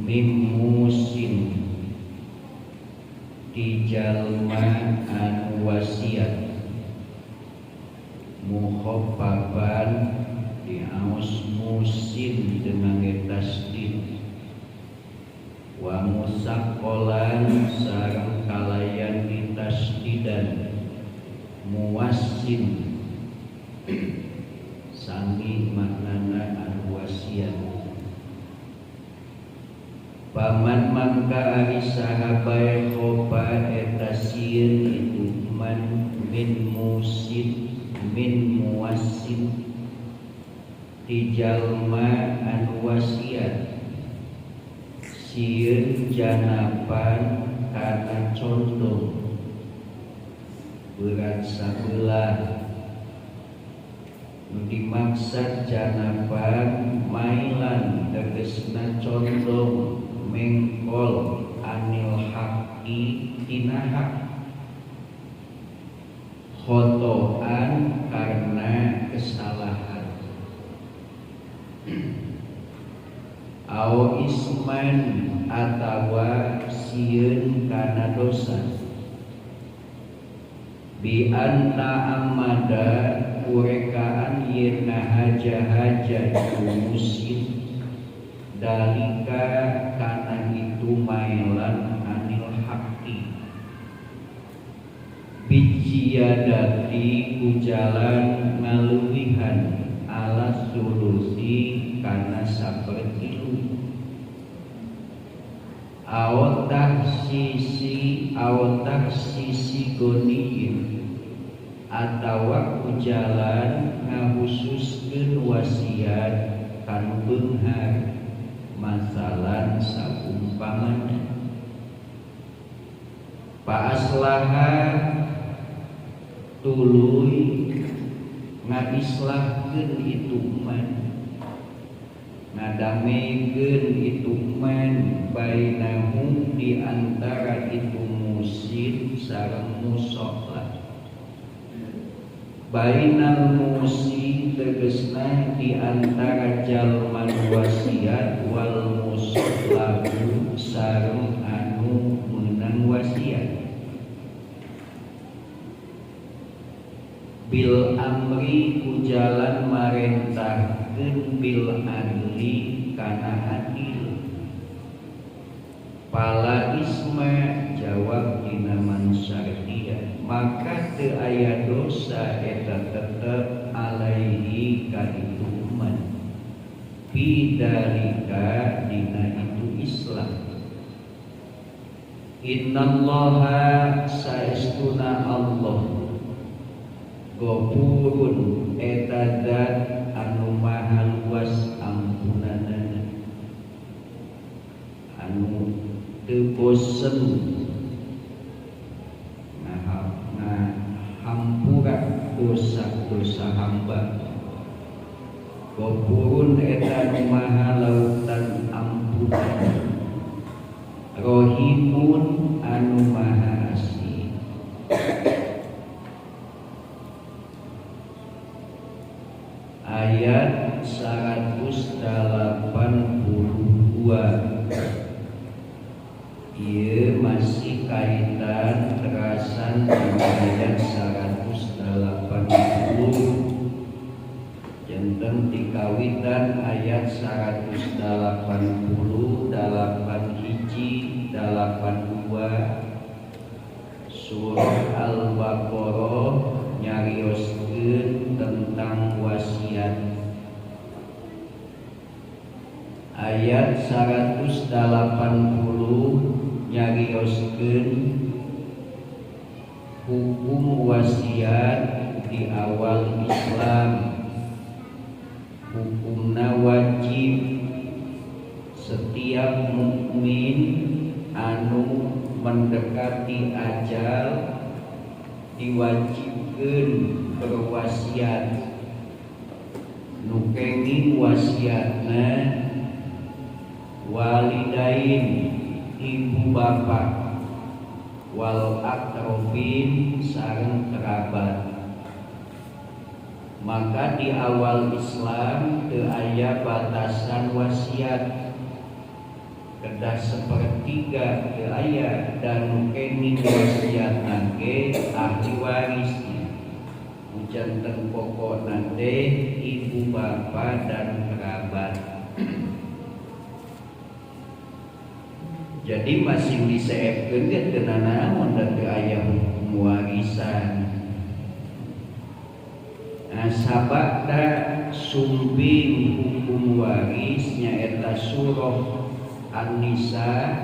mimusin di jalma anu wasiat mukhaffaban di aus musin dengan tasdid wa musaqqalan sareng kalayan di tasdidan muwassin sami maknana anu wasiat. Paman mangka ari sahabae khoba eta sieun itu man min musin min muwassin di jalma anu wasiat sieun janapan kana condong berat sabelah nu dimaksud janapan mailan tegesna condong mengkol anil haqi tina hak khotoan karena kesalahan au isman atawa sieun kana dosa bi anta amada kurekaan yenna haja-haja musin dalika kana itu mailan anil haqi bijiyadati kujalan ngaluwihan ala sulusi kana sapertilu awatah sisi goniin atawa kujalan ngahususkeun wasiat kanu beunghar masalan saumpamana pa aslaha tuluy ngaislahkeun itu man ngadamekeun itu man bainahum di antara itu musin sareng musolah bainal musi tegesna di antara jalman wasiat wal musallahu sareng anu meunang wasiat bil amri kujalan marentahkeun bil adli kana adil pala isma jawab dina man syartiyah maka teu aya dosa eta tetep alaihi ka itu man bidalika dina itu Islam. Innallaha saestuna Allah Ghafurun eta zat anu maha luas ampunana anu teu bosen hampura dosa-dosa hamba. Ghafurun eta anu maha lautan ampunan Rohimun anu maha asih. Ayat 182 ieu masih kaitan terasan dengan ayat 180 janten dikawitan ayat 180 hiji 82 surah Al-Baqarah nyarioskeun tentang wasiat. Ayat 180 nyarioskeun hukum wasiat di awal Islam. Hukumna wajib setiap mukmin anu mendekati ajal diwajibkeun berwasiat. Nu kenging wasiatna walidain ibu bapak wal akrobin sareng kerabat. Maka di awal Islam teu aya batasan wasiat kedah sepertiga teu aya dan nu kenging wasiatna ge ahli warisnya. Janten pokokna teh ibu bapa dan kerabat. Jadi masih diseepkeun ge teu nanaon da teu aya hukum warisan. Nah, sabada sumping hukum waris nyaeta surah An-Nisa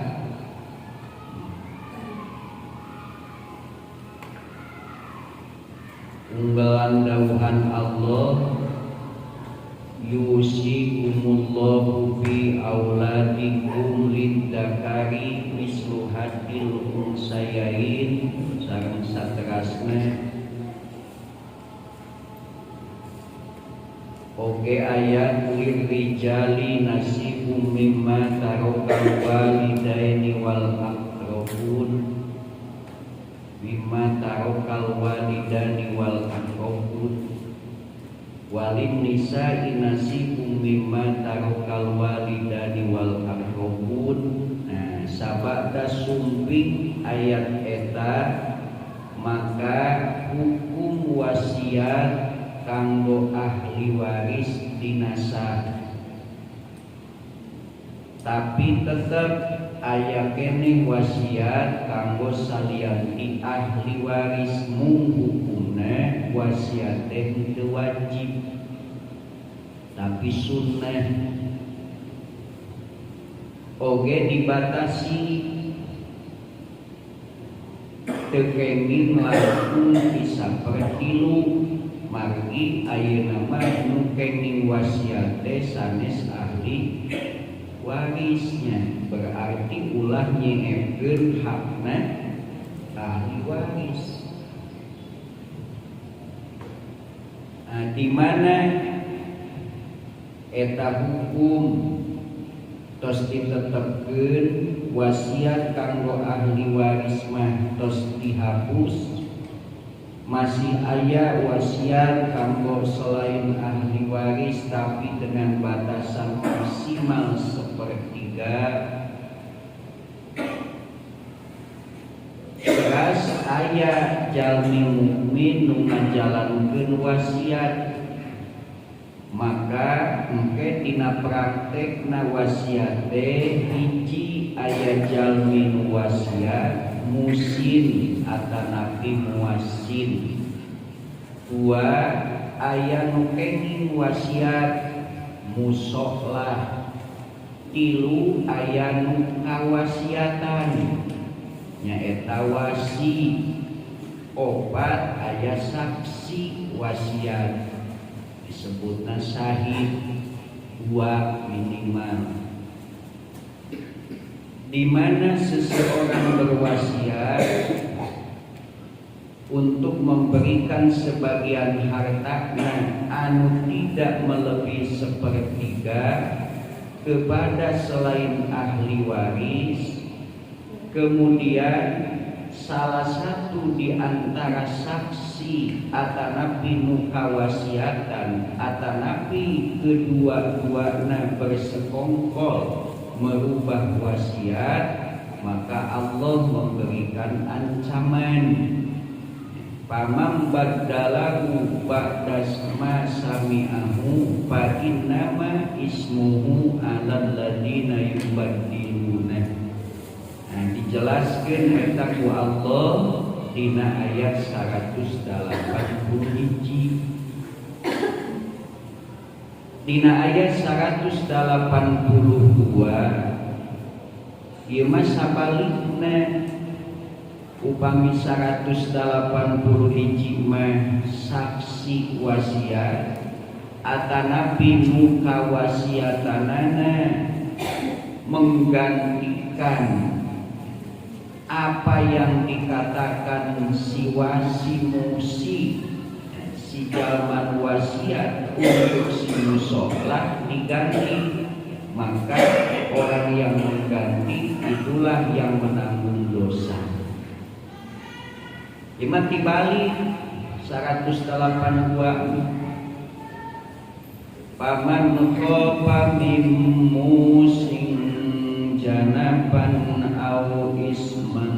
unggalan dawuhan Allah, yusikumullahu fi auladikum lidzakari mislu hadil unsayain sareng saterasna. Oke ayat lirijali nasibum mimma tarokal walidaini wal aqrabun mimma tarokal walidani wal aqrabun walin nisa'i nasibum mimma tarokal walidani wal aqrabun. Nah, sabada sumping ayat eta maka hukum wasiat kanggo ahli waris dinasa, tapi tetap aya keneh wasiat kanggo salianti ahli waris. Mung hukumna wasiat teh teu wajib tapi sunnah. Oge dibatasi teu kenging langkung bisa pertilu. Margi ayeuna mah nu kenging wasiat teh sanes ahli warisnya, berarti ulah nyeepkeun hakna ahli waris. Nah, di mana eta hukum tos ditetepkeun wasiat kanggo ahli waris mah tos dihapus. Masih aya wasiat kanggo selain ahli waris tapi dengan batasan maksimal sepertiga. Beras aya jalmi mukmin nu ngajalankeun wasiat, maka engke dina praktekna wasiat teh hiji aya jalmi nu wasiat musin atanapi muasin, dua aya nu kenging wasiat musolah, tilu aya nu kawasiatan nyaeta wasi, opat aya saksi wasiat disebutna syahid, dua minimal. Di mana seseorang berwasiat untuk memberikan sebagian hartanya anu tidak melebihi sepertiga kepada selain ahli waris, kemudian salah satu di antara saksi atanapi nu kawasiatan atanapi kedua-duana bersekongkol merubah wasiat, maka Allah memberikan ancaman, pamam baddalahu ba'da ma sami'ahu fa innama ismuhu 'alal ladina yubaddiluna. Nah, dijelaskeun eta ku Allah dina ayat 181. Dina ayat 182 ieu mah sabalikna, upami 181 mah saksi wasiat atanapi muka wasiatanana menggantikan apa yang dikatakan si wasi musi si jalman wasiat untuk si musolah diganti, maka orang yang mengganti itulah yang menanggung dosa. Iman dibalik 182 paman khofa min musin janapan au isman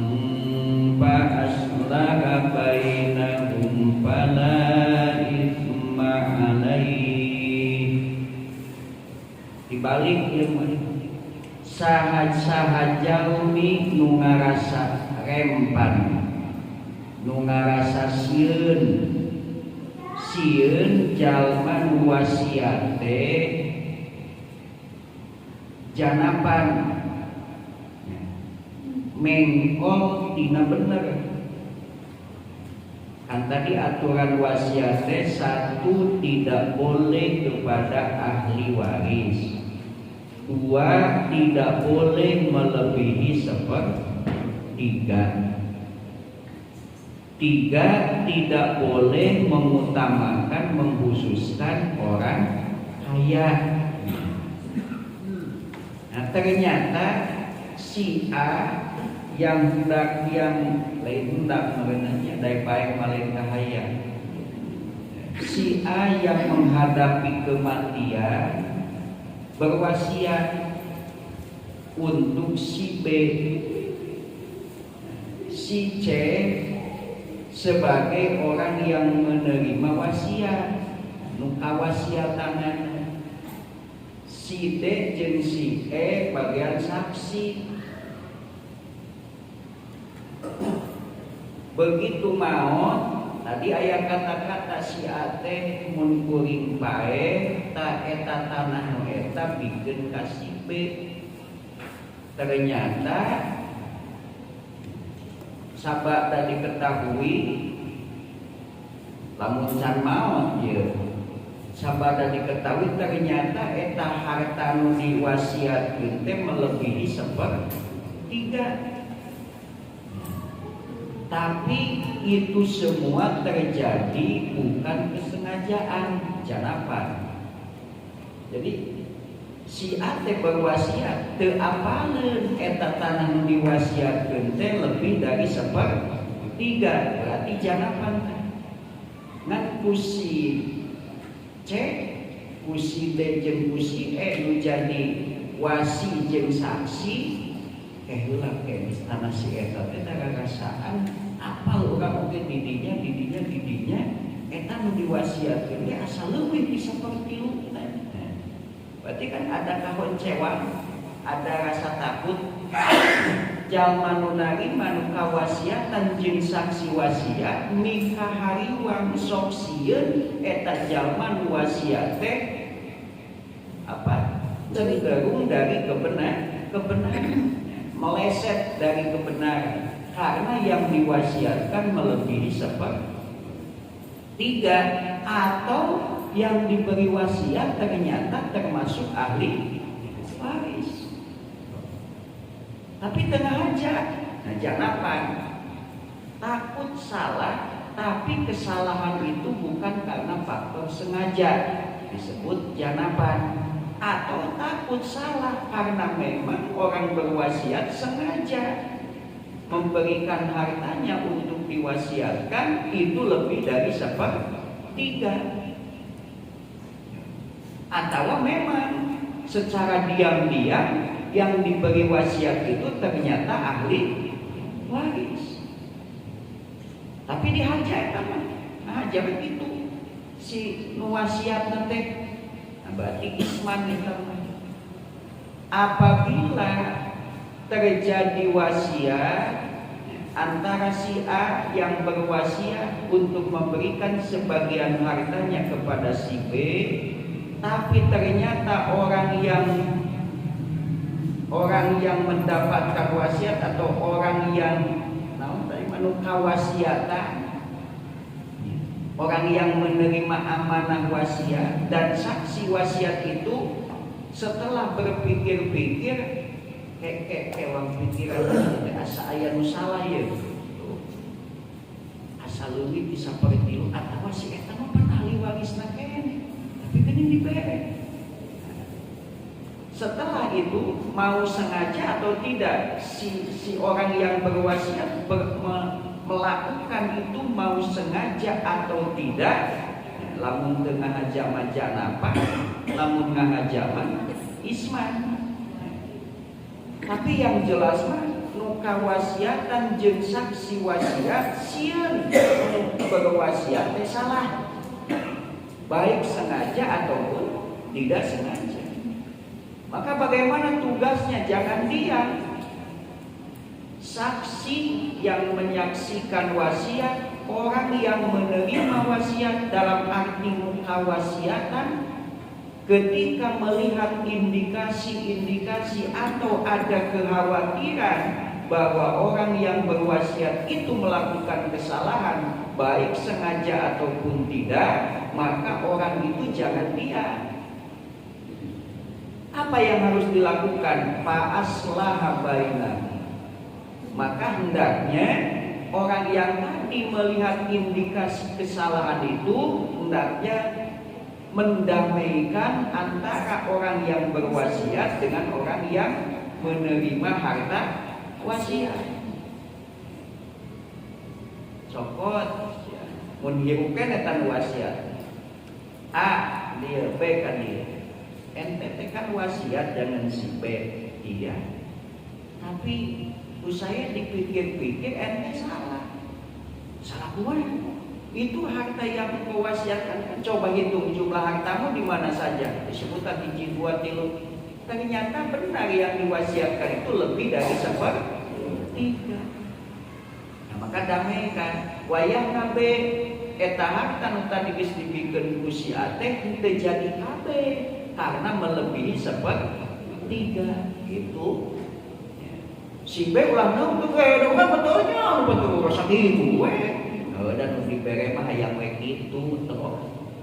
fa aslaha bainahum fala ithma alaih. Dibalik ieu saha jalmi nu ngarasa rempan, nu ngarasa sieun jalma nu wasiat teh janapan mengkol tina bener. Kan tadi aturan wasiat teh satu, tidak boleh kepada ahli waris. Dua, tidak boleh melebihi sepertiga. Tiga, tidak boleh mengutamakan, mengkhususkan orang kaya. Nah, ternyata si A yang lain mengenanya dari baik malin kahaya. Si A yang menghadapi kematian berwasiat untuk si B. Si C sebagai orang yang menerima wasiat, nu kawasiatanana. Si D jeung si E bagian saksi. Begitu maot tadi aya kata-kata si A teh mun kuring bae ta eta tanah nu eta pikeun ka si B. Ternyata sabada diketahui lamun can maot ieu sabada diketahui ternyata eta harta nu diwasiatkeun teh melebihi sepertiga. Tapi itu semua terjadi bukan kesengajaan, janapan. Jadi si A teh berwasiat teu apaleun eta tanah nu diwasiatkeun teh lebih dari sepertiga, berarti janapan. Ngan ku si C, ku si D jeung ku si E nu jadi wasi jeung saksi. Heula ke tanah si eta teh rasaan apal urang oge didinya eta nu diwasiatkeun ge asa leuwih ti saperti berarti kan ada kahoncewan, ada rasa takut. Jalma nu narima nu kawasiatan jeung saksi wasiat mikahariwang sok sieun eta jalma nu wasiat teh apa? Cenderung dari kebenaran. Meleset dari kebenaran karena yang diwasiatkan melebihi sepertiga, atau yang diberi wasiat ternyata termasuk ahli waris tapi tengah aja. Nah, janapan takut salah tapi kesalahan itu bukan karena faktor sengaja, disebut janapan. Atau takut salah karena memang orang berwasiat sengaja memberikan hartanya untuk diwasiatkan itu lebih dari sepertiga. Atau memang secara diam-diam yang diberi wasiat itu ternyata ahli waris tapi dihajar kan? Hajar itu si nuwasiat nanti. Berarti isman itu apabila terjadi wasiat antara si A yang berwasiat untuk memberikan sebagian hartanya kepada si B, tapi ternyata orang yang mendapatkan wasiat atau orang yang kawasiatan, orang yang menerima amanah wasiat dan saksi wasiat itu setelah berpikir-pikir kewang pikiran asa aya nu salah ye asa leuwih bisa seperti itu atawa si eta mah pan ahli warisna keneh tapi geuning dibere. Setelah itu mau sengaja atau tidak si orang yang berwasiat melakukan itu mau sengaja atau tidak, lamun tengah zaman janapa, lamun tengah zaman isman. Tapi yang jelas mah nu kawasiatan jeung saksi wasiat sieun berwasiat teh salah. Baik sengaja ataupun tidak sengaja. Maka bagaimana tugasnya? Jangan diam. Saksi yang menyaksikan wasiat, orang yang menerima wasiat dalam arti mukawasiatan, ketika melihat indikasi-indikasi atau ada kekhawatiran bahwa orang yang berwasiat itu melakukan kesalahan, baik sengaja ataupun tidak, maka orang itu jangan diam. Apa yang harus dilakukan? Fa'aslaha bainahum. Maka hendaknya orang yang tadi melihat indikasi kesalahan itu hendaknya mendamaikan antara orang yang berwasiat dengan orang yang menerima harta wasiat. Cokot mun hirukeun eta wasiat. A dia B kan dia. Ente kan wasiat jangan si B. Iya. Tapi saya dipikir-pikir ente salah. Salah gue. Itu harta yang kau wasiatkan kan, coba hitung jumlah hartamu di mana saja. Disebut tadi 1, 2, 3. Ternyata benar yang diwasiatkan itu lebih dari 1/3. Nah, maka damaikan. Wayah kabe eta harta nu tadi geus dipikeun ku si Ateh teu jadi kabe karena melebihi 1/3 gitu. Si B ulang naon tuh kan betulnya betul rasa ibu we. Dan nu dibere mah hayang we kitu teu.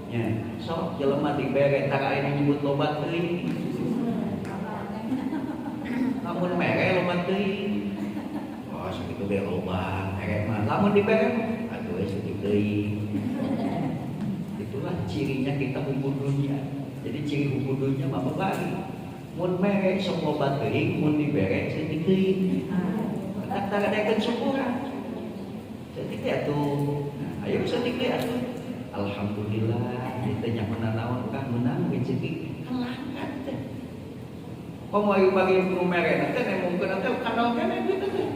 Nya, sok jelema dibere tara aya nyebut loba teuing. Lamun mere loba teuing. Oh, sakitu ge loba, mere mah. Lamun dibere atuh we sakitu teuing. Itulah cirinya kita hukum dunia. Jadi ciri hukum dunia mah bebari. Mun mere sok loba teuing, mun dibere saeutik teuing. Tara daekeun syukuran. Saeutik teh atuh. Ayo saeutik teh atuh. Alhamdulillah, kita nya menanaon kan menang rezeki. Langkat teh. Komo aya bagi nu mere teh nemungkeun teh kanal keneh kitu teh.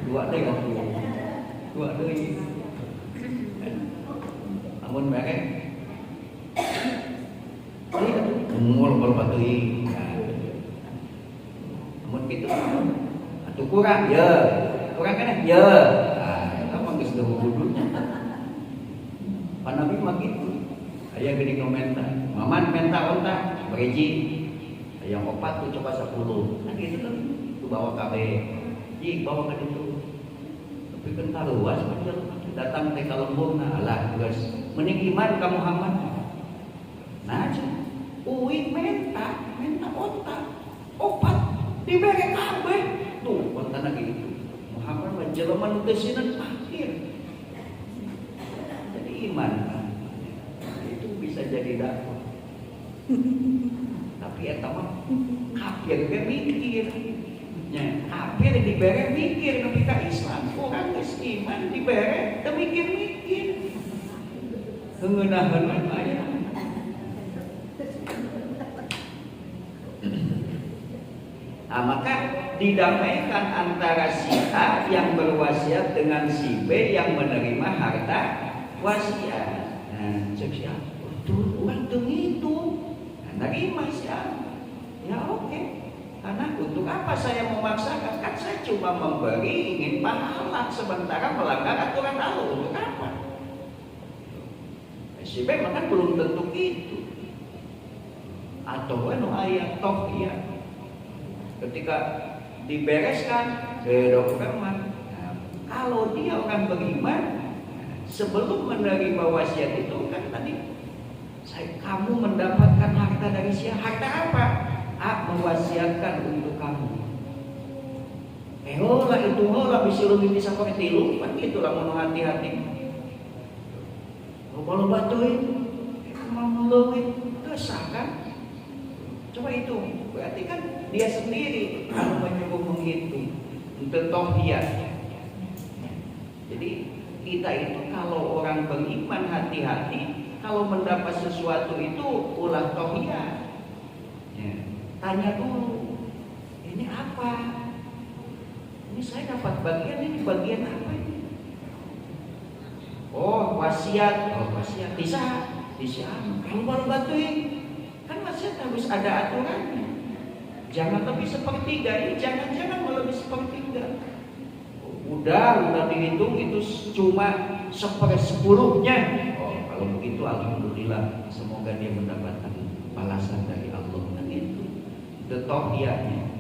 Dua deui atuh. Dua deui. Amun mere ngul berapa teuing. Amun kitu atuh kurang ya. Kurang keneh ya. Ah, eta mah geus deuh kudunya. Panabi mah kitu. Aya geuning nu menta. Maman menta onta beriji. Aya 4 tuh coba 10. Nah kitu kan tu bawa kabeh. Ji bawa ka ditu. Tapi kan taruas datang teh ka lemburna alah geus mending iman ka Muhammad. Nah, uin menta otak, 4 dibere kabeh. Tuh, kontana gitu. Muhammad mah jelema nu teu sinan fakir. Jadi iman itu bisa jadi dakwah. Tapi eta mah kafir ge mikir. Nya, kafir dibere mikir nepi ka Islam. Orang geus iman dibere teu mikir-mikir. Heuneunaheun aya. Nah, maka didamaikan antara si A yang berwasiat dengan si B yang menerima harta wasiat. Nah, cek si A, tuh orang tuh itu, nah, nerima si A. Ya oke. Karena untuk apa saya memaksakan? Kan saya cuma memberi, ingin pahala sementara melanggar aturan Allah. Untuk apa? Si B makan belum tentu itu. Atau ayat toh ya. Ketika dibereskan dokumen, nah, kalau dia orang beriman, sebelum menerima wasiat itu kan tadi kamu mendapatkan harta dari siapa? Harta apa? A mewasiatkan untuk kamu. Lah itu lah bisa lebih bisa pakai tilu, kan itulah mau hati-hati. Kalau batuin, mau ngeluhin, dosa kan? Coba itu, berarti kan dia sendiri kalau menyuruh menghitung untuk tauhid. Jadi kita itu kalau orang beriman hati-hati, kalau mendapat sesuatu itu ulah tauhid. Ya. Tanya dulu, ini apa apa? Ini saya dapat bagian ini, bagian apa ini? Oh, wasiat. Oh, wasiat bisa. Kalau baru batuin, kan wasiat harus ada aturannya. Jangan lebih sepertiga, ini jangan lebih sepertiga. Udah dihitung itu cuma 1/10-nya. Oh, kalau begitu alhamdulillah, semoga dia mendapatkan balasan dari Allah. Nah itu tauhiyahnya.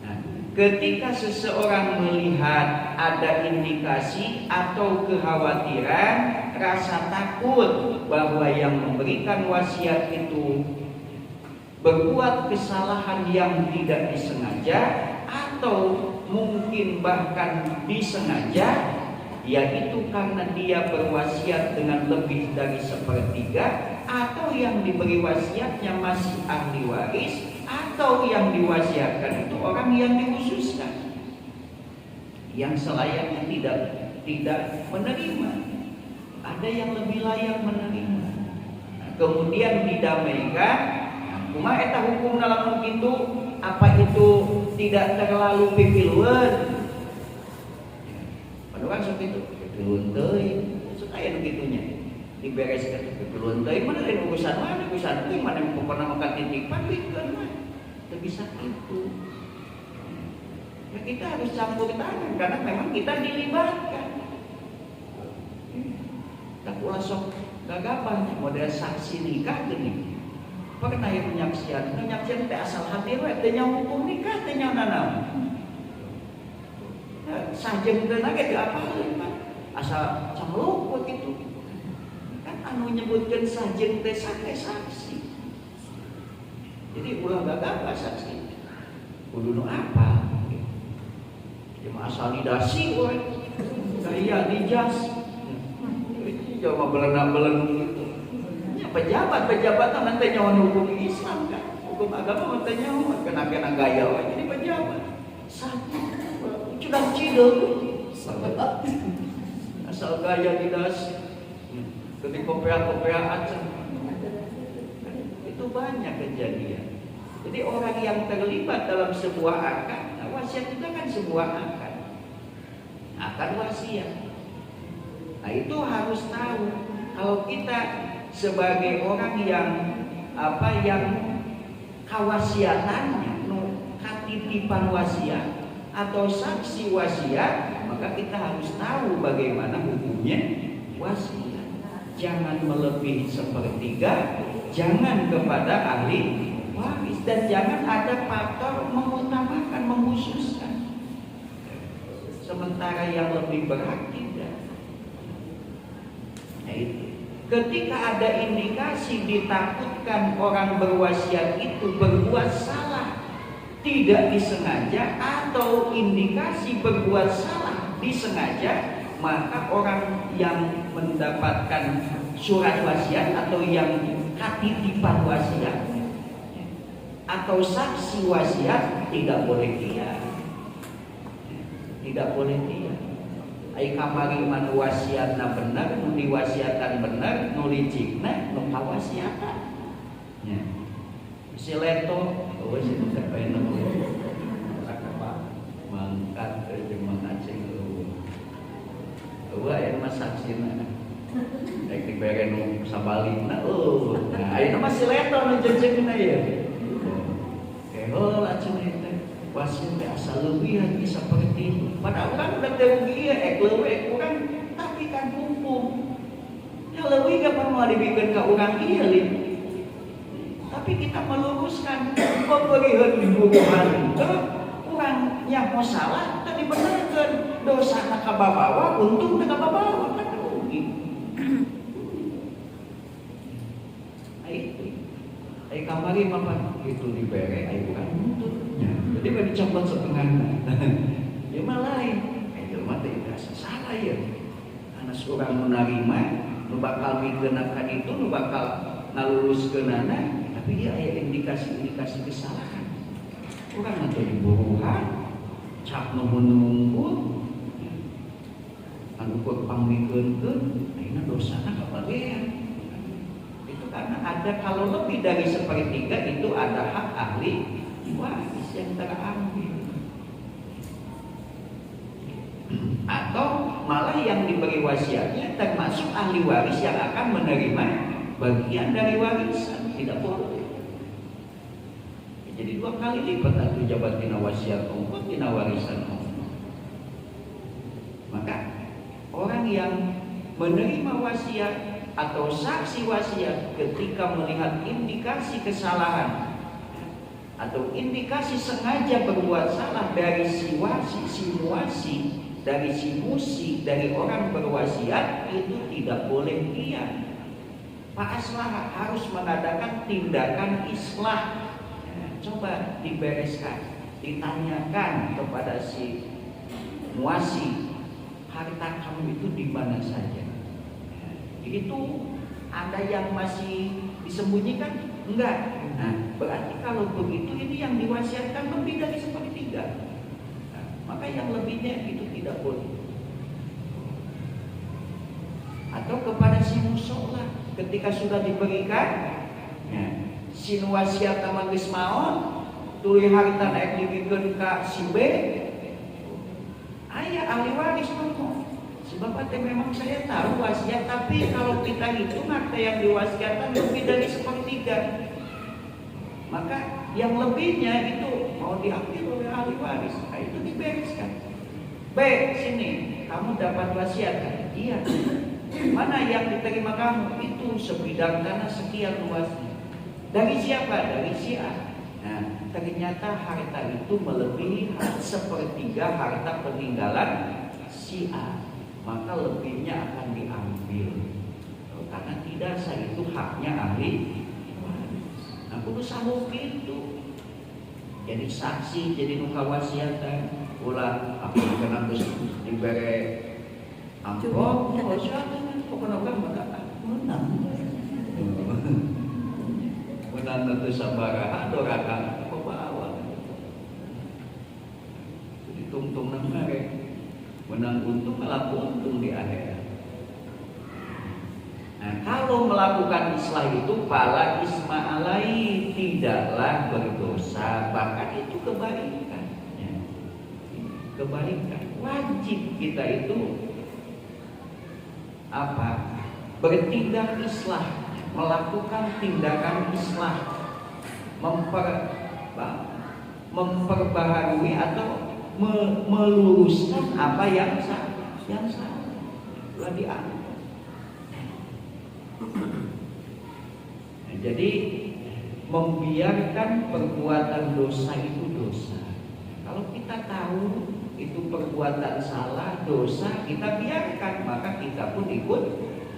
Nah, ketika seseorang melihat ada indikasi atau kekhawatiran, rasa takut bahwa yang memberikan wasiat itu berbuat kesalahan yang tidak disengaja atau mungkin bahkan disengaja, yaitu karena dia berwasiat dengan lebih dari 1/3, atau yang diberi wasiatnya masih ahli waris, atau yang diwasiatkan itu orang yang dikhususkan, yang selayaknya tidak menerima. Ada yang lebih layak menerima. Nah, kemudian didamaikan. Cuma eta hukum dalam itu apa itu tidak terlalu pipiluan. Padahal seperti itu pipiluan teuing, supaya begitunya dibereskan pipiluan teuing mana lain urusan teuing mana yang pernah makan titipan bikeun mah. Teu bisa itu. Ya kita harus campur tangan karena memang kita dilibatkan. Tak ulah sok gagapah model saksi nikah geuning. Pernah yang penyaksian teh asal hati we teh nyawa hukum nikah teh nyawa naon. Sajeng teh na ge diapaleun Pak. Asal camluk kitu. Kan anu nyebutkeun sajeng teh saksi. Jadi ulah gagap saksi. Kudu nu apa? Cuma asal didasi we. Gaya dijas. Jangan belena-belenu gitu. Pejabat nanti nyawa hukum Islam kan, hukum agama nanti nyawa kena gaya aja jadi pejabat. Satu, sudah cidel, asal gaya didas, ketika kopea aja, itu banyak kejadian. Jadi orang yang terlibat dalam sebuah akad, nah wasiat itu kan sebuah akad wasiat. Nah itu harus tahu kalau kita sebagai orang yang kawasiatannya katitipan wasiat atau saksi wasiat, maka kita harus tahu bagaimana hukumnya wasiat. Jangan melebihi 1/3, jangan kepada ahli waris, dan jangan ada faktor mengutamakan, mengkhususkan sementara yang lebih berat tidak. Nah itu. Ketika ada indikasi ditakutkan orang berwasiat itu berbuat salah tidak disengaja, atau indikasi berbuat salah disengaja, maka orang yang mendapatkan surat wasiat atau yang katitipan wasiat atau saksi wasiat tidak boleh diam. Tidak boleh diam. Ai kamari man wasiatna bener, nu diwasiatan bener, nu licikna nu kawasiatan. Nya. Si leto, eueuh si nu sapaena sakapa mangkat jeung mangaceng eueuh. Eueuh aya mah saksina. Daek dibere nu sabalina eueuh. Nah, ayeuna mah si leto nu jejeungna ieu. Heula cenah teh. Wasiat teh asal leuwih bisa seperti itu. Padahal orang udah terugi ya, leuwih kurang tapi kan hukum. Ya leuwih gak pernah dibikeun ka urang ieu lin. Tapi kita meluruskan pemberian diburuhan. Urang nya mau salah teh dibenerkeun, dosana ka babawa, untung teh ka babawa kan rugi. Ai kamari mah itu dibere ai urang nuntut. Jadi kan dicopot setengahnya. Ya mah lain. Jelema teh rasa salah ya. Karena seorang menerima, nu bakal mikeunkan itu, nu bakal ngaluruskeunana, tapi dia aya indikasi kesalahan. Urang atuh diburuhan, cap nuhun-nuhun. Anu keur pamikeunkeun, ayeuna dosana kabagean. Itu karena ada kalau lebih dari 1/3 itu ada hak ahli waris. yang terambil. Atau malah yang diberi wasiatnya termasuk ahli waris yang akan menerima bagian dari warisan. Tidak boleh. Jadi 2 kali lipat atau jabat tina wasiat Allah, tina warisan Allah. Maka orang yang menerima wasiat atau saksi wasiat ketika melihat indikasi kesalahan atau indikasi sengaja berbuat salah dari si wasi, si muasi, dari si musi, dari orang berwasiat, itu tidak boleh diam. Pak Aslah harus mengadakan tindakan islah. Coba dibereskan, ditanyakan kepada si muasi, harta kamu itu di mana saja. Itu ada yang masih disembunyikan? Enggak. Nah, berarti kalau begitu ini yang diwasiatkan lebih dari 1/3. Nah, maka yang lebihnya itu tidak boleh. Atau kepada si musola ketika sudah diberikan, ya, si wasiat sama geus maon, tuluy harta naik dibikeun ka si B, aya ahli waris ngomong, si bapak teh memang saya tahu wasiat, tapi kalau kita hitung harta yang diwasiatkan lebih dari 1/3, maka yang lebihnya itu mau diambil oleh ahli waris. Nah, itu dibereskan. B, sini kamu dapat wasiat kan? Iya. Mana yang diterima kamu? Itu sebidang tanah sekian luasnya. Dari siapa? Dari si A. Nah, ternyata harta itu melebihi 1/3 harta peninggalan si A. Maka lebihnya akan diambil. Karena tidak sah itu haknya ahli waris. Nah, kudu sanggup gitu. Jadi saksi, jadi nuka wasiatan, ulah apa kena geus dibere amplop, wasiatan pokona menang. Menang teu sabaraha doraka kebawa. Jadi tungtung nang mare. Menang untung malah untung di akhirat. Nah, kalau melakukan islah itu fala isma alai, tidaklah berdosa, bahkan itu kebaikan. Ya. Kebaikan. Wajib kita itu apa? Bertindak islah, melakukan tindakan islah, memperbaharui atau meluruskan apa yang salah, telah dianggap. Nah, jadi membiarkan perbuatan dosa itu dosa. Kalau kita tahu itu perbuatan salah, dosa, kita biarkan, maka kita pun ikut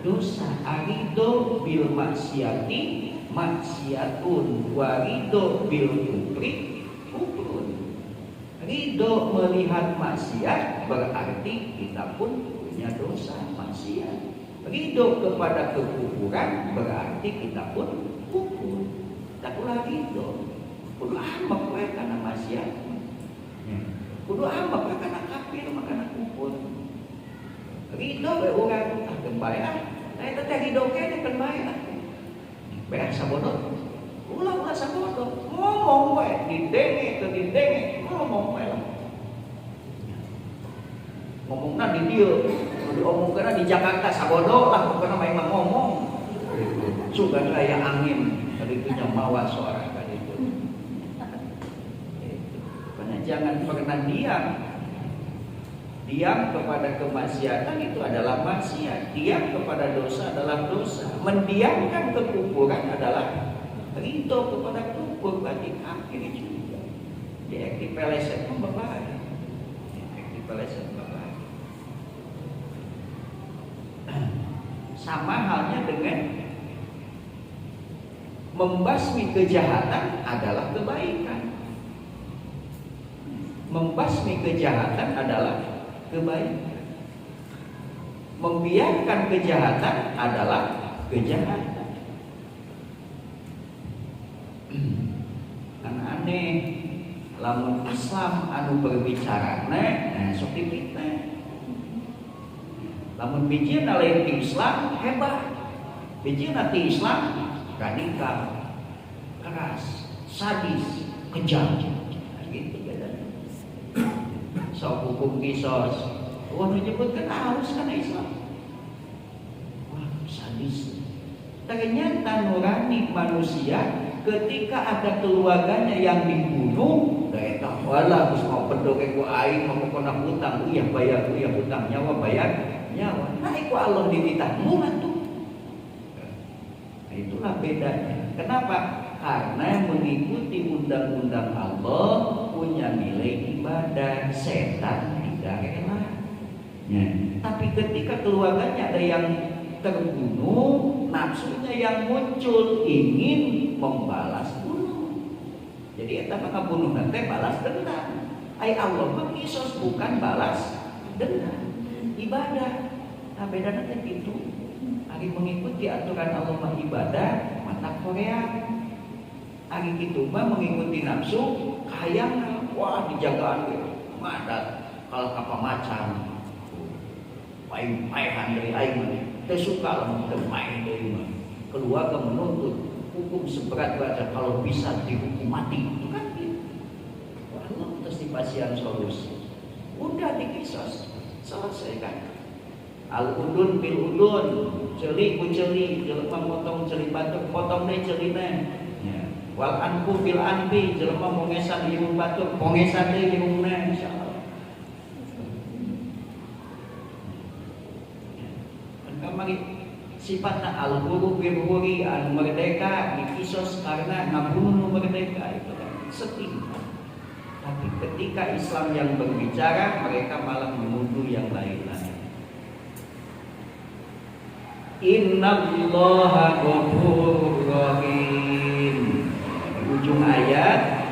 dosa. Arido bil maksiati maksiatun, warido bil kufri kufrun. Ridho melihat maksiat berarti kita pun punya dosa maksiat. Ridho kepada kekufuran berarti kita pun kufur. Tak pula ridho, kudu amak we kana maksiat. Kudu amak we kana kafir, kana kufur. Ridho we urang akeun bae ah. Eta teh ridho kene keun bae ah. Beak sabodo. Ulah sabodo. Ngomong we didenge ke didenge, ngomong we lah. Ngomongna di dieu, diomongkeunna di Jakarta sabodo lah, pokona mah ngomong. Sugan aya angin, tadi itu mawa suara kan itu. Karena jangan pernah diam. Diam kepada kemaksiatan itu adalah maksiat. Diam kepada dosa adalah dosa. Mendiamkan kekufuran adalah ridho kepada kufur, berarti kafir juga. Dia dipeleset berbahaya. Dipeleset berbahaya. Sama halnya dengan membasmi kejahatan adalah kebaikan. Membasmi kejahatan adalah kebaikan. Membiarkan kejahatan adalah kejahatan. Kan aneh, lamun Islam anu berbicara, nah sok dipitnah. Lamun bijieuna lain ti Islam hebat, bijieuna ti Islam radikal, keras, sadis, kejam. gitu bedanya. So hukum kisos, wah menyebutkan harus karena Islam. Wah sadis. Ternyata nurani manusia ketika ada keluarganya yang dibunuh, kayak tak wala harus mau pendoke ku aing mau kena hutang, iya bayar hutang nyawa bayar nyawa. Nah iku Allah dititahmu tuh. Nah, itulah bedanya. Kenapa? Karena mengikuti undang-undang Allah punya nilai ibadah, setan tidak rela. Ya. Tapi ketika keluarganya ada yang terbunuh, nafsunya yang muncul ingin membalas bunuh. Jadi eta maka bunuh nanti balas dendam. Ai Allah mengisos bukan balas dendam. Ibadah. Nah bedanya teh gitu. Ari mengikuti aturan Allah mah ibadah, mata Korea. Ari kitu mah mengikuti nafsu, hayang wah dijagaan gitu. Madat kalau kapal macan. Main-main dari aing teu suka lamun teu main deui mah. Keluarga menuntut hukum seberat-beratnya kalau bisa dihukum mati. Itu kan gitu. Allah terus dipasihan solusi. Udah dikisos, selesai kan. Al-udun bil udun, celi ku celi, jelema motong celi batuk, potong deui celina. Ya. Wal anfu bil anfi, jelema mongesan irung batuk, mongesan deui irungna insyaallah. Kamari sifatna al-huru bil-huri anu merdeka dikisos karena ngabunuh merdeka itu kan setimpal. Tapi ketika Islam yang berbicara mereka malah menuduh yang lain-lain. Innallaha ghafurur rahim. Di ujung ayat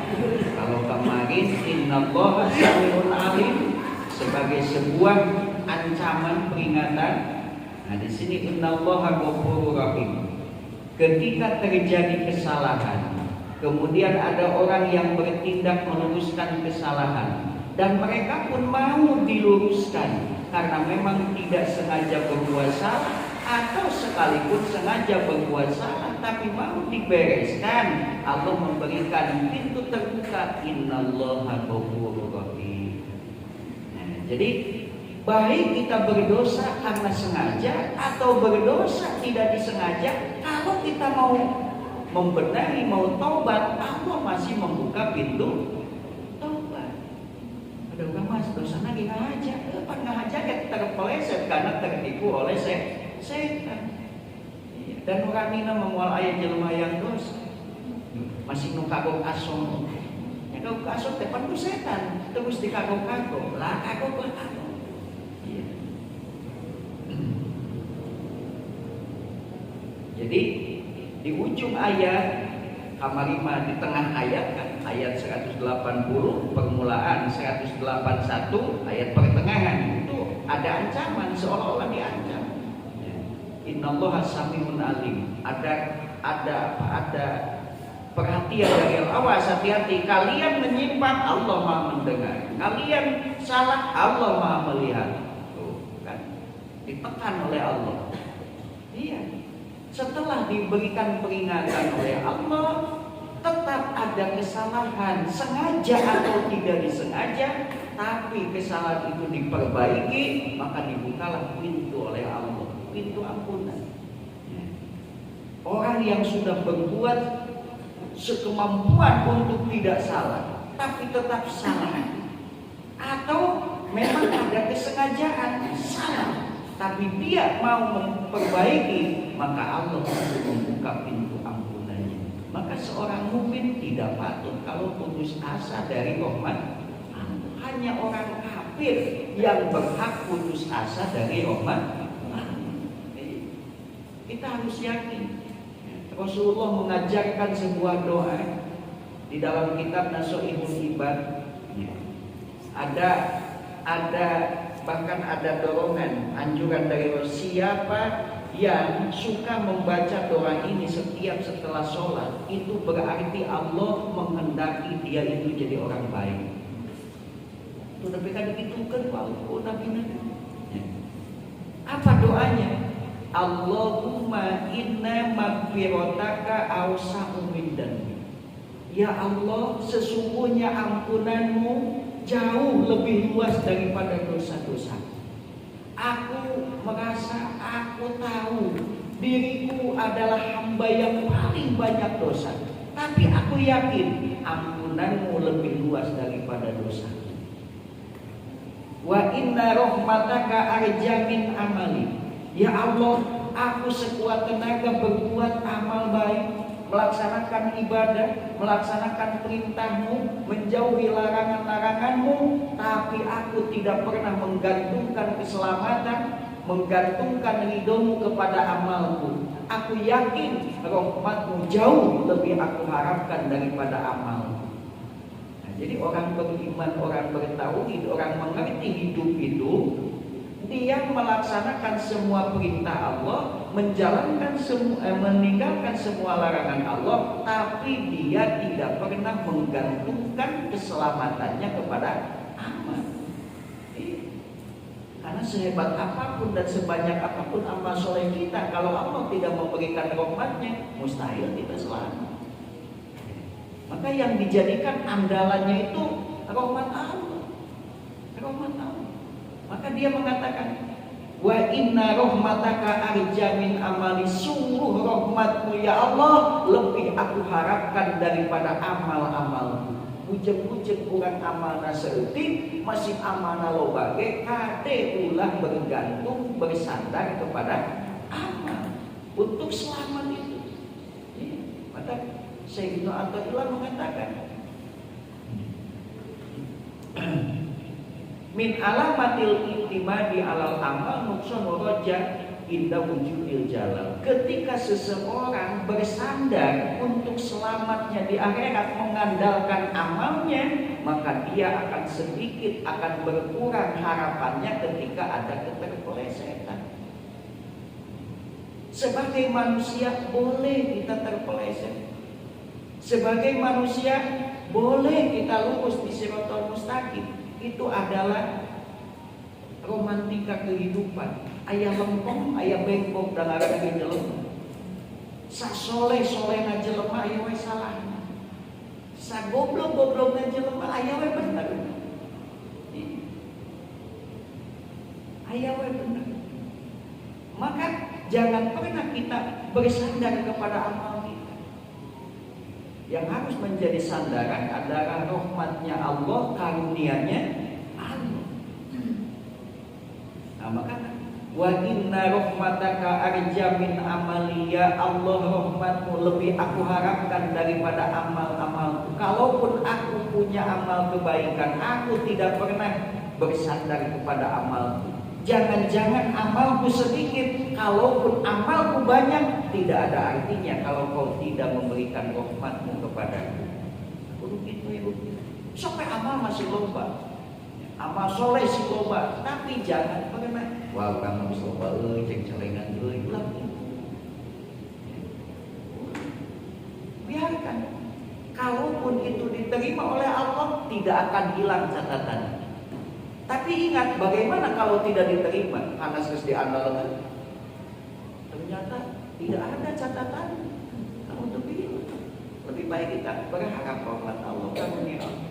kalau kemarin innallaha sami'un alim sebagai sebuah ancaman peringatan. Nah di sini innallaha ghafurur rahim. Ketika terjadi kesalahan, kemudian ada orang yang bertindak meluruskan kesalahan dan mereka pun mau diluruskan karena memang tidak sengaja berbuat salah atau sekalipun sengaja berbuat salah tapi mau dibereskan, Allah memberikan pintu terbuka innallaha ghafurur rahim. Nah, jadi baik kita berdosa karena sengaja atau berdosa tidak disengaja, kalau kita mau membenahi, mau taubat, Allah masih membuka pintu taubat. Ada orang mas dosa lagi ngahaja, pan ngahaja ya terpeleset karena tertipu oleh setan. Dan uranina memual ayat jelema yang dosa masih nu kagok asom. Ya kagok asom teh pan ku setan terus dikagok-kagok. Lah kagok lah kagok. Jadi di ujung ayat kamarima di tengah ayat kan ayat 180 permulaan 181 ayat pertengahan itu ada ancaman seolah-olah diancam. Innallaha sami'un alim. Ada perhatian dari Allah. Awas hati-hati kalian menyimpang Allah Maha mendengar. Kalian salah Allah Maha melihat. Tuh kan ditekan oleh Allah. Iya. Setelah diberikan peringatan oleh Allah, tetap ada kesalahan, sengaja atau tidak disengaja, tapi kesalahan itu diperbaiki, maka dibukalah pintu oleh Allah, pintu ampunan. Orang yang sudah berbuat sekemampuan untuk tidak salah, tapi tetap salah, atau memang ada kesengajaan salah, tapi dia mau memperbaiki, maka Allah akan membuka pintu ampunannya. Maka seorang mukmin tidak patut kalau putus asa dari rahmat. Hanya orang kafir yang berhak putus asa dari rahmat. Kita harus yakin. Rasulullah mengajarkan sebuah doa di dalam kitab Nasuihul Ibad. Ada bahkan ada dorongan anjuran dari siapa yang suka membaca doa ini setiap setelah sholat, itu berarti Allah menghendaki dia itu jadi orang baik. Itu tapi kan dikitukan kalau nabi. Apa doanya? Allahumma inna magfirataka awsa'u min dhanbi. Ya Allah, sesungguhnya ampunanmu jauh lebih luas daripada dosa-dosa. Aku merasa, aku tahu diriku adalah hamba yang paling banyak dosa. Tapi aku yakin ampunanmu lebih luas daripada dosa. Wa inna rahmataka arja min amali. Ya Allah, aku sekuat tenaga berbuat amal baik, melaksanakan ibadah, melaksanakan perintahmu, menjauhi larangan-laranganmu, tapi aku tidak pernah menggantungkan keselamatan, menggantungkan ridhomu kepada amalku. Aku yakin rahmatmu jauh lebih aku harapkan daripada amalku. Nah, jadi orang beriman, orang bertauhid, orang mengerti hidup itu, dia melaksanakan semua perintah Allah, meninggalkan semua larangan Allah, tapi dia tidak pernah menggantungkan keselamatannya kepada amal. Karena sehebat apapun dan sebanyak apapun amal soleh kita, kalau Allah tidak memberikan rahmatnya, mustahil kita selamat. Maka yang dijadikan andalannya itu rahmat Allah. Rahmat Allah. Maka dia mengatakan, wa inna rahmataka arja min amali. Sungguh rahmatmu ya Allah lebih aku harapkan daripada amal-amalku. Ujung-ujung kurang amalna seeutik, masih amalna lobage, kade ulah bergantung bersandar kepada amal untuk selamat itu. Maka Sayyidina Athaillah mengatakan, min alamatil intimadi alal amal nukson roja indah wujudil jalal. Ketika seseorang bersandar untuk selamatnya di akhirat mengandalkan amalnya, maka dia akan sedikit akan berkurang harapannya ketika ada keterpelesetan. Sebagai manusia boleh kita terpeleset. Sebagai manusia boleh kita lurus di siratal mustaqim. Itu adalah romantika kehidupan. Ayah lempeng, ayah bengkok dan ada lagi jelema. Sa soleh na jelema ayah we salah. Sa goblok na jelema ayah we bener. Ayah we bener. Maka jangan pernah kita bersandar kepada amal kita. Yang harus menjadi sandaran adalah rahmatnya Allah, karunia-Nya Allah. Nah, maka wa inna rahmataka arja min amali. Ya Allah, rahmatmu lebih aku harapkan daripada amal-amalku. Kalaupun aku punya amal kebaikan, aku tidak pernah bersandar kepada amalku. Jangan-jangan amalku sedikit, kalaupun amalku banyak, tidak ada artinya kalau kau tidak memberikan rahmatmu kepadaku. Begitu ibu. Sampai amal masih loba, amal soleh si loba, tapi jangan pernah wah orang habis loba cek celengan ulang. Biarkan. Kalaupun itu diterima oleh Allah, tidak akan hilang catatannya. Tapi ingat, bagaimana kalau tidak diterima? Karena harus diandalkan. Ternyata tidak ada catatan. Nah, untuk itu lebih baik kita berharap rahmat Allah, karunia Allah.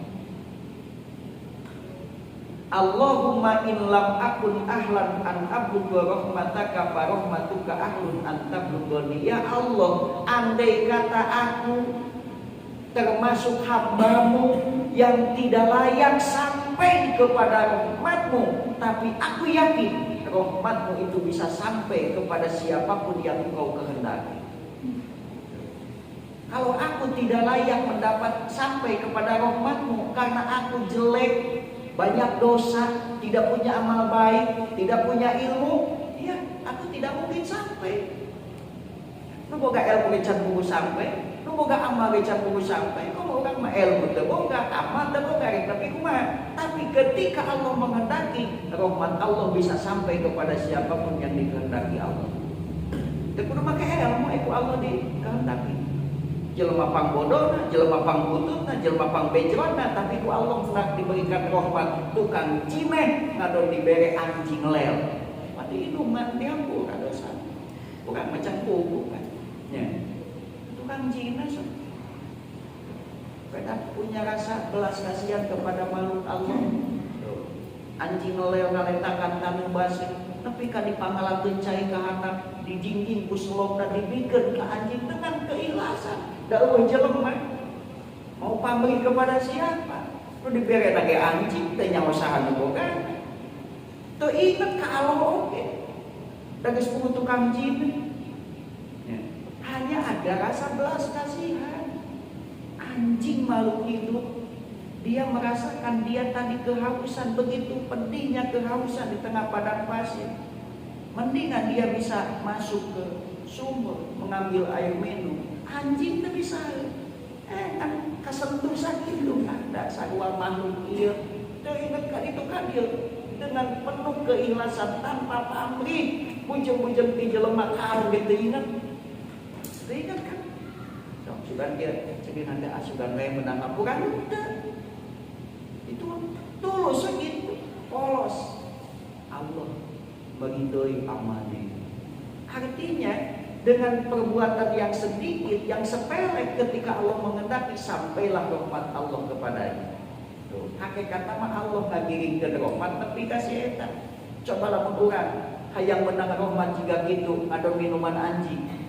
Allahumma in lam akun ahlan an abluga rahmataka fa rahmatuka ahlun an tablugani. Ya Allah, andai kata aku termasuk hambamu yang tidak layak sampai kepada rahmatmu, tapi aku yakin rahmatmu itu bisa sampai kepada siapapun yang engkau kehendaki. Kalau aku tidak layak mendapat sampai kepada rahmatmu karena aku jelek, banyak dosa, tidak punya amal baik, tidak punya ilmu, ya aku tidak mungkin sampai. Nu boga ilmu recan buku sampai, nu boga amal recan buku sampai. Kok orang mah ilmu teu boga, amal teu boga rek tapi kumaha? Tapi ketika Allah menghendaki, rahmat Allah bisa sampai kepada siapapun yang dikehendaki Allah. Teu kudu make ilmu itu Allah dikehendaki. Jelema pang bodona, jelema pang bututna, jelema pang bejrona, tapi ku Allah hendak diberikan rahmat tukang cimeh ngadon dibere anjing lel. Pati itu mah diampun dosa. Bukan macam kuku kan. Ya. Tukang Cina Kadang punya rasa belas kasihan kepada makhluk Allah. Anjing ngelel ngaletakan kanu basi, tapi kan dipangalakeun cai ka handap, dijingjing ku selopna dibikeun ka anjing dengan keikhlasan. Da eueuh jelema mau pamrih kepada siapa? Lu dibere lagi anjing teh nyawa saha nu boga. Teu inget ka Allah oge. Da geus puguh tukang jin. Ya. Hanya ada rasa belas kasihan. Anjing makhluk hidup, dia merasakan dia tadi kehausan, begitu pentingnya kehausan di tengah padang pasir. Mendingan dia bisa masuk ke sumur mengambil air minum. Anjing tak bisa. Kan kesentuh sakit lu ada sarua makhluk ieu. Teu inget ka ditu ka dieu dengan penuh keikhlasan tanpa pamrih. Bujeng-bujeng ti jelema kaal ge teu inget. Teu inget kan? Sok sugan dia cekin anda asugan we menang ngapuran teu. Itu tulus segitu, polos. Allah meridhoi amalnya. Artinya dengan perbuatan yang sedikit, yang sepele, ketika Allah mengendaki sampailah rahmat Allah kepadanya. Tuh, hakikat nama Allah ngagiringkeun rahmat nepi ka si eta. Cobalah urang hayang menang rahmat jika gitu, ada minuman anjing.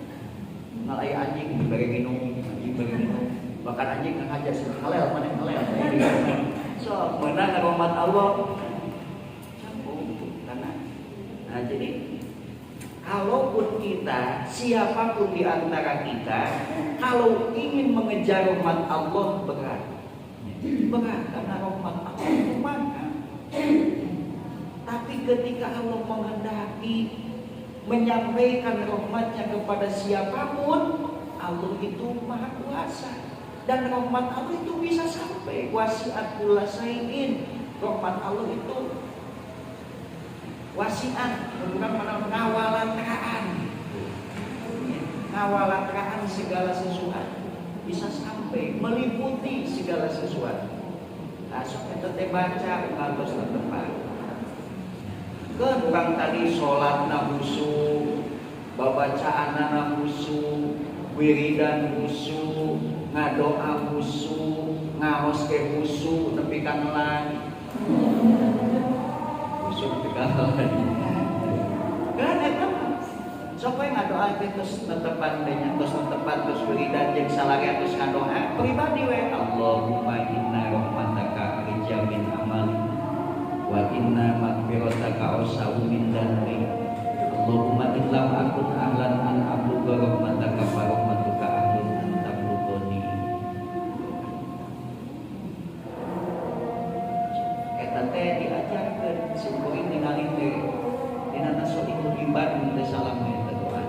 Ngalai anjing diberi minum, anjing beri minum. Bahkan anjing ngahajar halal maneh halal. So, menang rahmat Allah. Nah, jadi kalaupun kita, siapapun di antara kita, kalau ingin mengejar rahmat Allah berat. Berat karena rahmat Allah itu mahal. Tapi ketika Allah menghendaki menyampaikan rahmatnya kepada siapapun, Allah itu maha kuasa. Dan rahmat Allah itu bisa sampai wasiat kulla syai'in. Rahmat Allah itu wasiat, bukan ngawalatraan. Ngawalatraan segala sesuatu, bisa sampai meliputi segala sesuatu. Asok eta teh baca kados tepat. Keun urang tadi salatna khusyuk, babacaanna khusyuk, wiridan khusyuk, ngadoa khusyuk, ngaos ke khusyuk nepi ka ngelan. Khusyuk nepi ka ngelan. Kan eta sok we ngadoa terus netepan teh nya, terus netepan terus wiridan jeung salage terus ngadoa pribadi we. Allahumma inna rahmataka arja min amali wa inna maghfirataka awsa'u min dhanbi. Allahumma illam akun ahlan an abluga rahmataka fa rahmatuka ahlun an tablughani. Eta teh diajarkeun sekuring ningali teh dina tasawuf ibadah teh salam eta doa.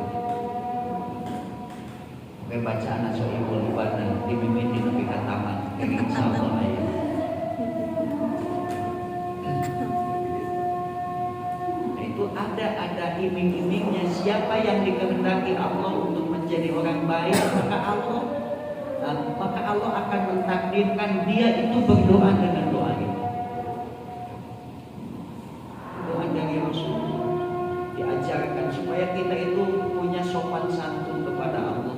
We bacaan tasawuf ibadah dimimiti nepi ka tamat insyaallah aya. Ada iming-imingnya. Siapa yang dikehendaki Allah untuk menjadi orang baik, maka Allah akan mentakdirkan dia itu berdoa dengan doa itu. Doa dari Rasul diajarkan supaya kita itu punya sopan santun kepada Allah.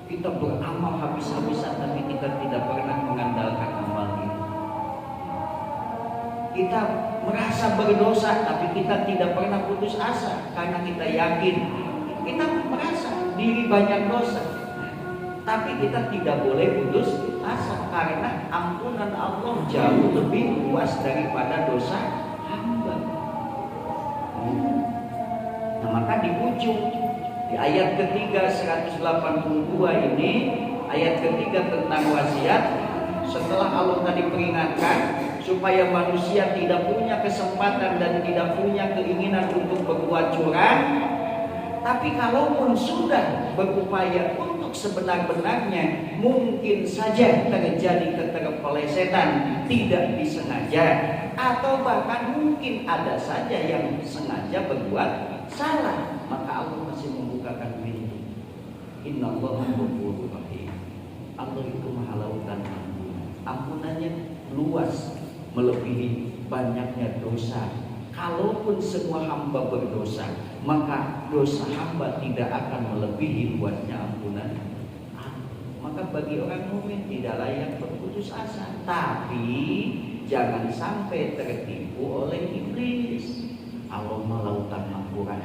Kita beramal habis-habisan tapi kita tidak pernah mengandalkan amal itu. Kita merasa berdosa tapi kita tidak pernah putus asa karena kita yakin kita merasa diri banyak dosa, tapi kita tidak boleh putus asa karena ampunan Allah jauh lebih luas daripada dosa hamba. Nah, maka di ujung di ayat ketiga 182 ini, ayat ketiga tentang wasiat, setelah Allah tadi peringatkan supaya manusia tidak punya kesempatan dan tidak punya keinginan untuk berbuat curang, tapi kalaupun sudah berupaya untuk sebenar-benarnya, mungkin saja terjadi keterpelesetan, tidak disengaja, atau bahkan mungkin ada saja yang sengaja berbuat salah, maka Allah masih membukakan pintu. Innallaha ghafurur rahim. Allah itu maha lautan ampunan. Ampunannya luas, melebihi banyaknya dosa. Kalaupun semua hamba berdosa, maka dosa hamba tidak akan melebihi luasnya ampunan. maka bagi orang mukmin tidak layak berputus asa. Tapi jangan sampai tertipu oleh iblis. Allah mah lautan hampura,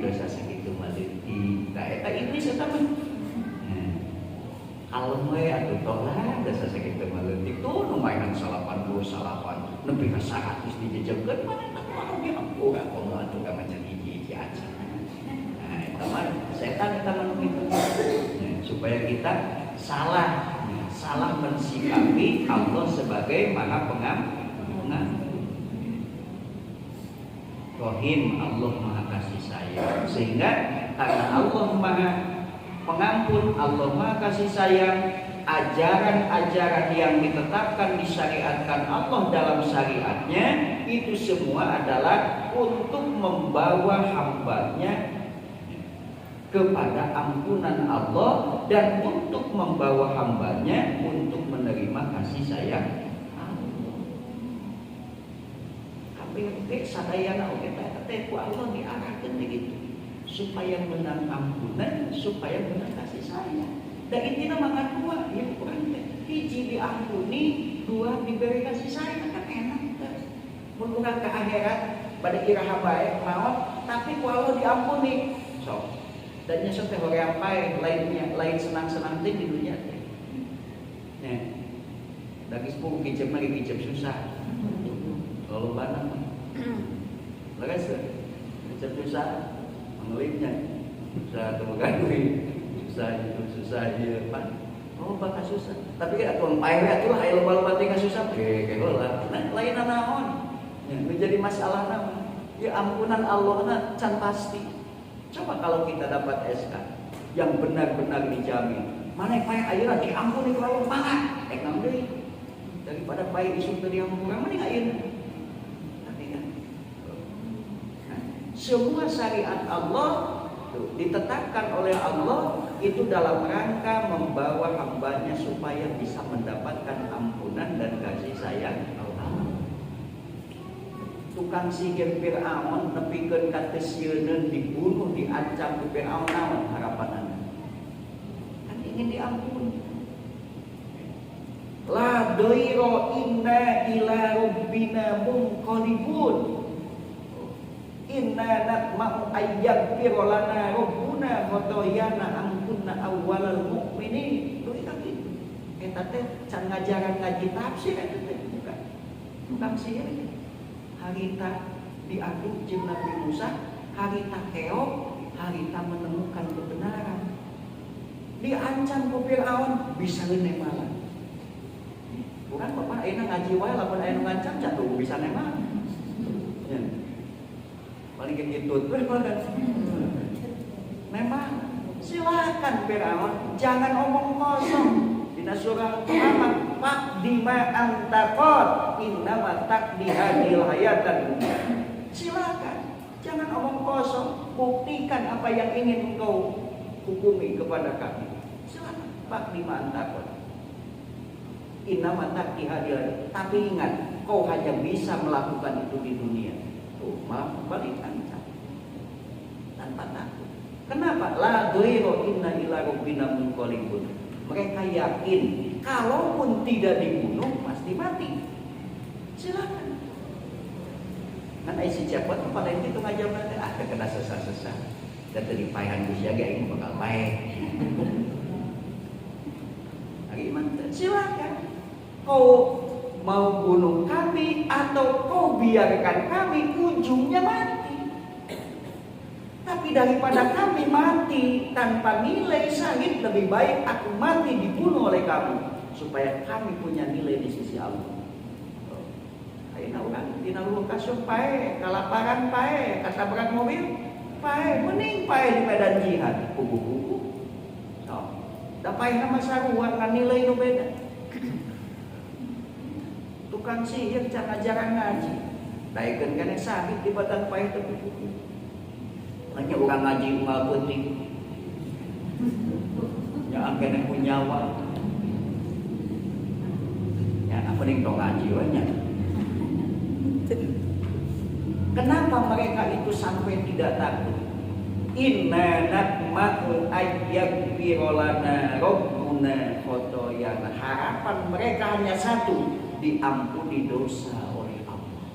dosa segitu maleutik. Da eta iblis eta mah. Kalau mah atuh tolak dosa segitu maleutik tuh nu mainan 88 nepi ka 100 dijejegkeun mana tak mau dihampura Allah atuh ka macam hiji-hiji aja. Nah, eta mah setan eta mah kitu. Supaya kita salah mensikapi Allah sebagai Maha Pengampun. Rahim, Allah Maha Kasih Sayang. Sehingga karena Allah Maha Pengampun, Allah Maha Kasih Sayang, ajaran-ajaran yang ditetapkan disyariatkan Allah dalam syariatnya itu semua adalah untuk membawa hambanya kepada ampunan Allah dan untuk membawa hambanya untuk menerima kasih sayang Allah. Hampir sadayana oge teh ku Allah diarahkeun begitu supaya menang ampunan, supaya menang kasih sayang. Dan intinya mangan dua, ya kurang teh hiji diampuni, dua diberi kasih sayang kan enak teh. Mun urang ka akhirat pada iraha bae maot tapi ku Allah diampuni. Sok dan nyesot teh hoream pae lain senang-senang teh di dunia teh. Nya. Dagi sepuluh kicep lagi kicep susah. Kalau banget. Lagas kicep susah mengelitnya. Susah teu gandui. Susah ieu pan. Oh bakal susah. Tapi kan atuh pae we atuh aya loba-loba teh susah ge heula. Lain naon. Ya menjadi masalah naon. Ya ampunan Allah can pasti. Coba kalau kita dapat SK yang benar-benar dijamin, mana yang payah ayeuna diampuni kalau mangan, engam deui. Daripada payah isu teu diampuni, mending ayeuna. Tapi kan semua syariat Allah ditetapkan oleh Allah itu dalam rangka membawa hambanya supaya bisa mendapatkan ampunan dan kasih sayang Allah. Tukang sihir Fir'aun nepikeun ka teu sieun dibunuh diancam ku Fir'aun naon harapanna? Kan ingin diampuni. La doiro inna ila rabbina munqalibun. Inna natma'u ayyaghfir lana rabbuna khotoyana angkunna awwalal mu'minin. Tuh eta kitu. Eta teh can ngajaran ngaji tafsir eta teh bukan. Tukang sihir. Harita diaduk jeung Nabi Musa, harita keok, harita menemukan kebenaran. Diancam ku Firaun bisa nemalan. Bukan Bapak ayeuna ngaji wae lamun aya nu ngancam jatuh bisa nemalan. Ya. Paling kitu teh kan. Memang silakan Firaun, jangan omong kosong. Dina surah Muhammad Faqdima antaqad innama taqdi hadil hayatan dunya. Silakan, jangan omong kosong, buktikan apa yang ingin engkau hukumi kepada kami. Silakan, Faqdima antaqad innama taqdi hadil. Tapi ingat, kau hanya bisa melakukan itu di dunia. Tuh, malah balik ancam tanpa takut. Kenapa? La ghairu inna ila rabbina munqalibun. Mereka yakin kalaupun tidak dibunuh pasti mati. Silakan. Kan isi cepot pada itu ngajam nanti kena sesah-sesah. Dan tadi paehan Gusti ge aing bakal pae. Ari mantep. Silakan. Kau mau bunuh kami atau kau biarkan kami ujungnya mati. Tapi daripada kami mati tanpa nilai syahid, lebih baik aku mati dibunuh oleh kamu supaya kami punya nilai di sisi Allah. Ayeuna urang dina luhur kasur pae, kalaparan pae, katabrak mobil pae, mending pae di medan jihad, kubu-kubu. So, da pae nama sarua kan nilai nu beda. Tukang sihir can ajaran ngaji, daekeun kana syahid di badan pae teh kubu-kubu. Hanya orang ngaji unggal penting yang akan aku nyawa ya apa nih dong ngaji banyak. Kenapa mereka itu sampai tidak takut? Inna natma'u ayyaghfir lana mauna khotoyana. Harapan mereka hanya satu, diampuni dosa oleh Allah.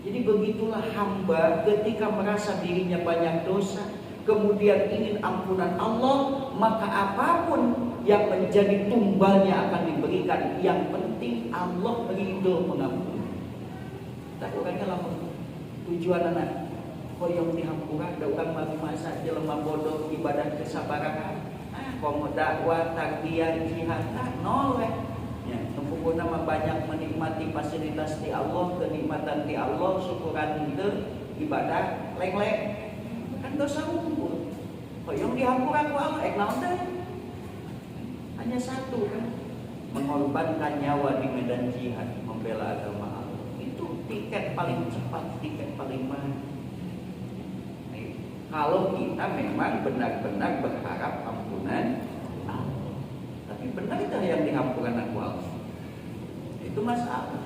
Jadi begitulah hamba ketika merasa dirinya banyak dosa, kemudian ingin ampunan Allah, maka apapun yang menjadi tumbalnya akan diberikan. Yang penting Allah ridho mengampuni. Tak orangnya lama tujuan anak koyong dihampura, ada orang baru masa jelema bodoh ibadah kesabaran. Komo dakwah takbiar jihad nol ya. Tempuh nama banyak menikmati fasilitas di Allah, kenikmatan di Allah, syukuran itu ibadah leng-leng. Kan dosa umur. Koyong dihampura ku Allah naon teh? Hanya satu kan, mengorbankan nyawa di medan jihad membela agama Allah. Itu tiket paling cepat, tiket paling mahal. Kalau kita memang benar-benar berharap ampunan Allah. Tapi benar itu yang dihampuran aku Allah. Itu masalah.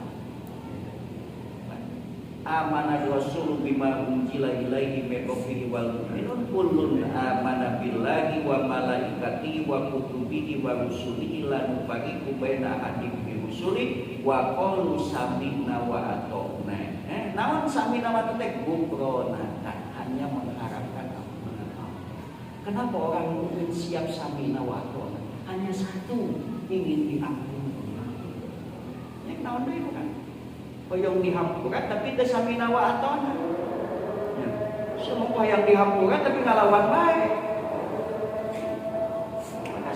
Amana Rasul bima unzila ilaihi min rabbih wal mu'minun kullun amana billahi wa malaikatihi wa kutubihi wa rusulihi la nufarriqu baina ahadin min rusuli wa qalu sami'na wa ata'na. Naon sami'na wa ata'na gufrona, hanya mengharapkan ampunan Allah. Kenapa orang mukmin siap sami'na wa ata'na? Hanya satu, ingin diampuni. Yang naon deui bukan? Yang dihampura tapi teu samina wa atona. Ya. Semua yang dihampura tapi ngalawan baik.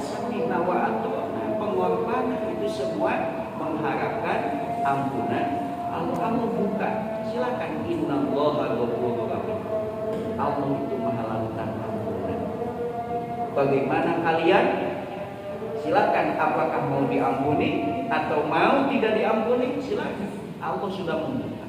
Samina wa atona, pengorbanan itu semua mengharapkan ampunan Allah. Allah buka, silakan innallaha ghafurur rahim. Allah itu Maha Lautan ampunan. Bagaimana kalian? Silakan, apakah mau diampuni atau mau tidak diampuni? Silakan. Allah sudah membuka.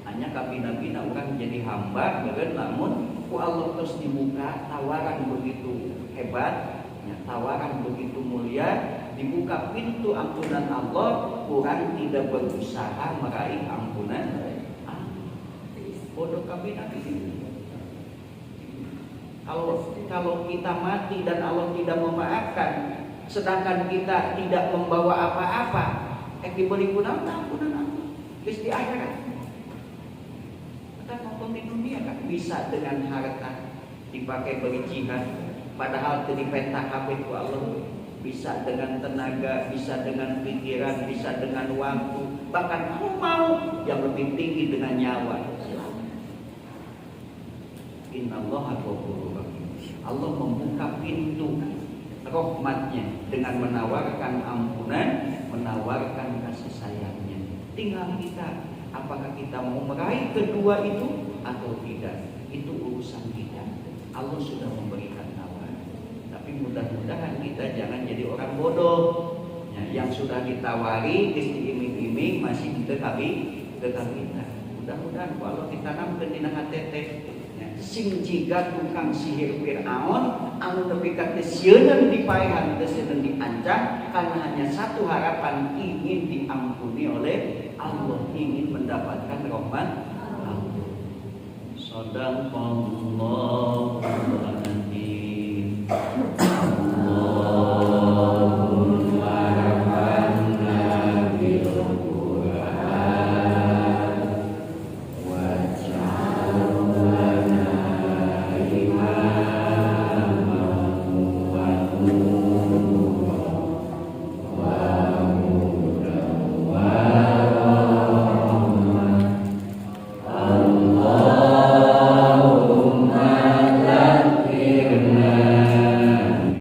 Hanya kabina-bina orang jadi hamba, namun ku Allah terus dibuka tawaran begitu hebat, ya, tawaran begitu mulia, dibuka pintu ampunan Allah, orang tidak berusaha meraih ampunan Allah. Bodoh kabina-bina. Kalau kita mati dan Allah tidak memaafkan, sedangkan kita tidak membawa apa-apa, diberi ampunan Allah, terus di akhirat kita nonton di dunia kan bisa dengan harta dipakai bagi jihad, padahal di peta HP itu Allah, bisa dengan tenaga, bisa dengan pikiran, bisa dengan waktu, bahkan kamu mau yang lebih tinggi dengan nyawa. Innallaha ghafurur rahim. Allah membuka pintu rahmatnya dengan menawarkan ampunan, menawarkan kasih sayangnya. Tinggal kita, apakah kita mau meraih kedua itu atau tidak, itu urusan kita. Allah sudah memberikan tawaran. Tapi mudah-mudahan kita jangan jadi orang bodoh ya, yang sudah ditawari, diiming-iming masih didekati kita. Mudah-mudahan kalau ditanamkan di hati sing jiga tukang sihir Fir'aun anu tepi ka teu sieun dipaehan teu sieun diancam karena hanya satu harapan, ingin diampuni oleh Allah, ingin mendapatkan rahmat Allah. Shadaqallahu